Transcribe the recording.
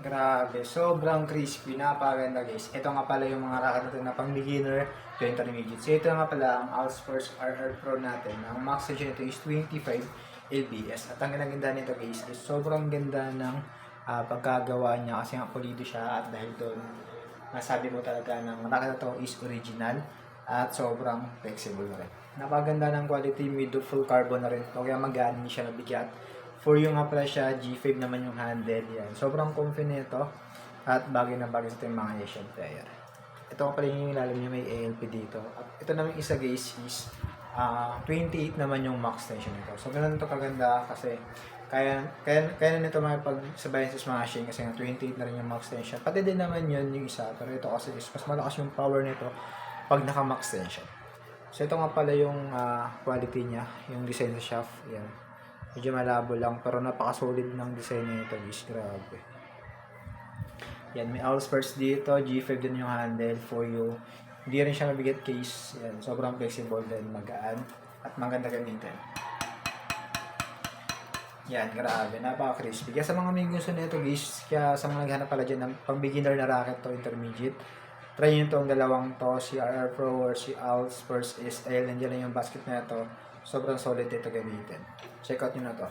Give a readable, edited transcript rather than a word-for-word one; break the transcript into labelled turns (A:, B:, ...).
A: Grabe, sobrang crispy, napakaganda guys. Ito nga pala yung mga racket natin na pang beginner to intermediate. So ito nga pala ang Allsforce RR Pro natin. Ang max tension nito is 25 lbs. At ang ganda nito guys is sobrang ganda ng pagkagawa niya kasi nga pulido siya at dahil doon masabi mo talaga ng racket na to is original at sobrang flexible na rin. Napaganda ng quality, mid to full carbon na rin. Kaya magaan hindi siya nabigat. For yung nga pala siya, G5 naman yung handle. Yan. Sobrang comfy nito at bagay na bagay sa ating mga Asian player. Ito nga pala yung ilalim niya, may ALP dito. At ito naman isa guys is 28 naman yung max tension nito. So ganun ito kaganda kasi kaya na nito makipagsabayan sa smashing kasi nga 28 na rin yung max tension. Pati din naman yun yung isa. Pero ito kasi is mas malakas yung power nito pag naka max tension. So ito nga pala yung quality niya, yung design sa shaft. Yan. Medyo malabo lang pero napaka-solid ng design nito guys, grabe. Yan, may Allsforce dito, G5 din yung handle for you. Hindi rin siya mabigat case. Yan, sobrang flexible din, magaan at maganda gamitin. Yan, grabe, napaka-crispy. Kaya sa mga may gusto nito guys, kaya sa mga naghanap pala dyan ng pang beginner na racket to intermediate, try nyo itong dalawang to, si RR Pro or si Allsforce SL. Nandiyan lang yung basket na ito. Sobrang solid dito gamitin. Check out nyo na to.